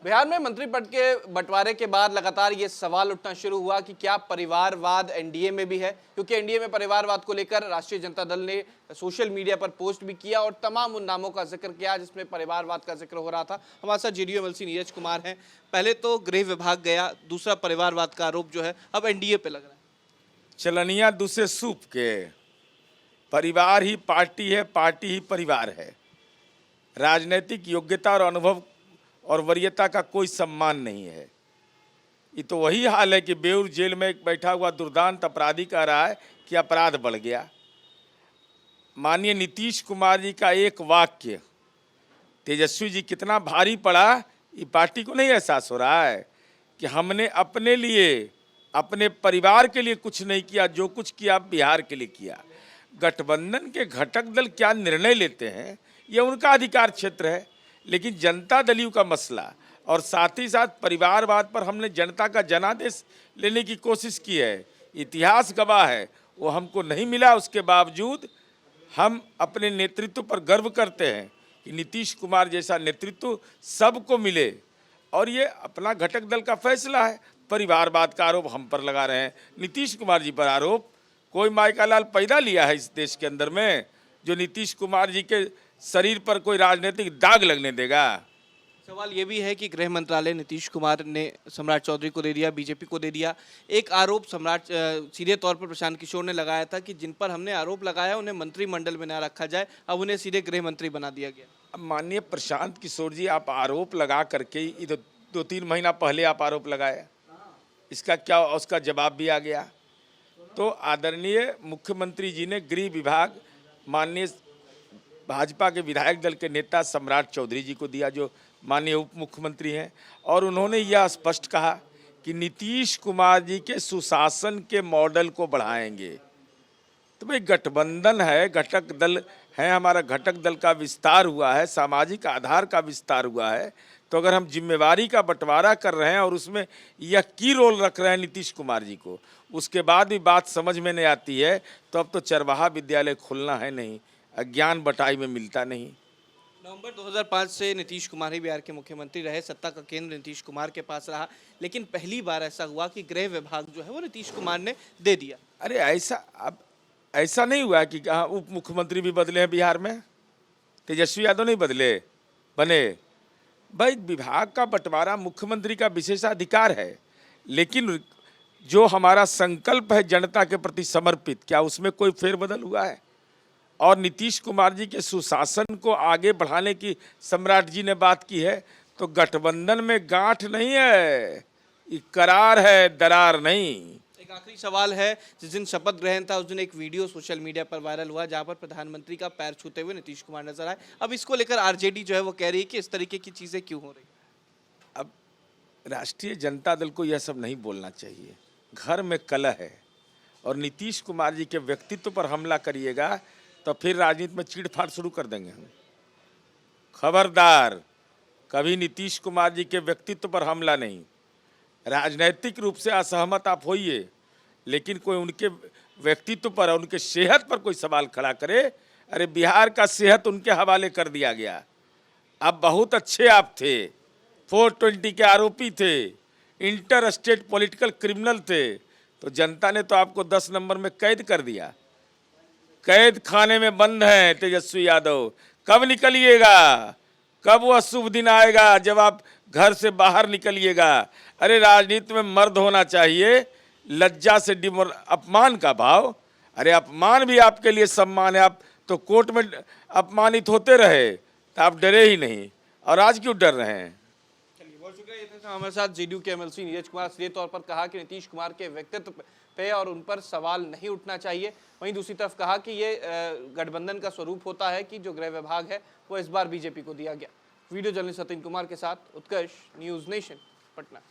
बिहार में मंत्री पद के बंटवारे के बाद लगातार ये सवाल उठना शुरू हुआ कि क्या परिवारवाद एनडीए में भी है, क्योंकि एनडीए में परिवारवाद को लेकर राष्ट्रीय जनता दल ने सोशल मीडिया पर पोस्ट भी किया और तमाम उन नामों का जिक्र किया जिसमें परिवारवाद का जिक्र हो रहा था। हमारे साथ जेडीयू एमएलसी नीरज कुमार हैं। पहले तो गृह विभाग गया, दूसरा परिवारवाद का आरोप जो है अब एनडीए पे लग रहा है। चलनिया दूसरे सूप के, परिवार ही पार्टी है, पार्टी ही परिवार है। राजनीतिक योग्यता और अनुभव और वरीयता का कोई सम्मान नहीं है। ये तो वही हाल है कि बेऊर जेल में बैठा हुआ दुर्दांत अपराधी कह रहा है कि अपराध बढ़ गया। माननीय नीतीश कुमार जी का एक वाक्य तेजस्वी जी कितना भारी पड़ा, ये पार्टी को नहीं एहसास हो रहा है कि हमने अपने लिए, अपने परिवार के लिए कुछ नहीं किया, जो कुछ किया बिहार के लिए किया। गठबंधन के घटक दल क्या निर्णय लेते हैं ये उनका अधिकार क्षेत्र है, लेकिन जनता दल का मसला और साथ ही साथ परिवारवाद पर हमने जनता का जनादेश लेने की कोशिश की है। इतिहास गवाह है, वो हमको नहीं मिला। उसके बावजूद हम अपने नेतृत्व पर गर्व करते हैं कि नीतीश कुमार जैसा नेतृत्व सबको मिले, और ये अपना घटक दल का फैसला है। परिवारवाद का आरोप हम पर लगा रहे हैं, नीतीश कुमार जी पर आरोप। कोई माई का लाल पैदा लिया है इस देश के अंदर में जो नीतीश कुमार जी के शरीर पर कोई राजनीतिक दाग लगने देगा? सवाल ये भी है कि गृह मंत्रालय नीतीश कुमार ने सम्राट चौधरी को दे दिया, बीजेपी को दे दिया। एक आरोप सम्राट सीधे तौर पर प्रशांत किशोर ने लगाया था कि जिन पर हमने आरोप लगाया उन्हें मंत्रिमंडल में ना रखा जाए, अब उन्हें सीधे गृह मंत्री बना दिया गया। अब माननीय प्रशांत किशोर जी, आप आरोप लगा करके इधर 2-3 महीना पहले आप आरोप लगाए, इसका क्या उसका जवाब भी आ गया। तो आदरणीय मुख्यमंत्री जी ने गृह विभाग माननीय भाजपा के विधायक दल के नेता सम्राट चौधरी जी को दिया, जो माननीय उप मुख्यमंत्री हैं, और उन्होंने यह स्पष्ट कहा कि नीतीश कुमार जी के सुशासन के मॉडल को बढ़ाएंगे। तो भाई गठबंधन है, घटक दल है, हमारा घटक दल का विस्तार हुआ है, सामाजिक आधार का विस्तार हुआ है। तो अगर हम जिम्मेवारी का बंटवारा कर रहे हैं और उसमें यह की रोल रख रहे हैं नीतीश कुमार जी को, उसके बाद भी बात समझ में नहीं आती है, तो अब तो चरवाहा विद्यालय खुलना है नहीं, अज्ञान बटाई में मिलता नहीं। नवंबर 2005 से नीतीश कुमार ही बिहार के मुख्यमंत्री रहे, सत्ता का केंद्र नीतीश कुमार के पास रहा, लेकिन पहली बार ऐसा हुआ कि गृह विभाग जो है वो नीतीश कुमार ने दे दिया। अरे ऐसा नहीं हुआ कि उप मुख्यमंत्री भी बदले हैं बिहार में, तेजस्वी यादव नहीं बने। भाई विभाग का बंटवारा मुख्यमंत्री का विशेषाधिकार है, लेकिन जो हमारा संकल्प है जनता के प्रति समर्पित, क्या उसमें कोई फेरबदल हुआ है? और नीतीश कुमार जी के सुशासन को आगे बढ़ाने की सम्राट जी ने बात की है, तो गठबंधन में गांठ नहीं है, ये करार है, दरार नहीं। एक आखिरी सवाल है, जिस दिन शपथ ग्रहण था उस दिन एक वीडियो सोशल मीडिया पर वायरल हुआ जहां पर प्रधानमंत्री का पैर छूते हुए नीतीश कुमार नजर आए। अब इसको लेकर आरजेडी जो है वो कह रही है कि इस तरीके की चीजें क्यों हो रही? अब राष्ट्रीय जनता दल को यह सब नहीं बोलना चाहिए। घर में कलह है और नीतीश कुमार जी के व्यक्तित्व पर हमला करिएगा तो फिर राजनीति में चीड़-फाड़ शुरू कर देंगे हम। खबरदार, कभी नीतीश कुमार जी के व्यक्तित्व पर हमला नहीं। राजनैतिक रूप से असहमत आप होइए, लेकिन कोई उनके व्यक्तित्व पर और उनके सेहत पर कोई सवाल खड़ा करे, अरे बिहार का सेहत उनके हवाले कर दिया गया। अब बहुत अच्छे आप थे, 420 के आरोपी थे, इंटर स्टेट पॉलिटिकल क्रिमिनल थे, तो जनता ने तो आपको 10 नंबर में कैद कर दिया। कैद खाने में बंद हैं तेजस्वी यादव। कब निकलिएगा? कब वह शुभ दिन आएगा जब आप घर से बाहर निकलिएगा? अरे राजनीति में मर्द होना चाहिए, लज्जा से अपमान का भाव। अरे अपमान भी आपके लिए सम्मान है। आप तो कोर्ट में अपमानित होते रहे तो आप डरे ही नहीं, और आज क्यों डर रहे हैं? चलिए, बहुत शुक्रिया। ये था हमारे साथ जेडीयू के एमएलसी नीरज कुमार। सीधे तौर पर कहा कि नीतीश कुमार के व्यक्तित्व पे और उन पर सवाल नहीं उठना चाहिए। वहीं दूसरी तरफ कहा कि ये गठबंधन का स्वरूप होता है कि जो गृह विभाग है वो इस बार बीजेपी को दिया गया। वीडियो जर्नलिस्ट सतीन कुमार के साथ उत्कर्ष, न्यूज़ नेशन, पटना।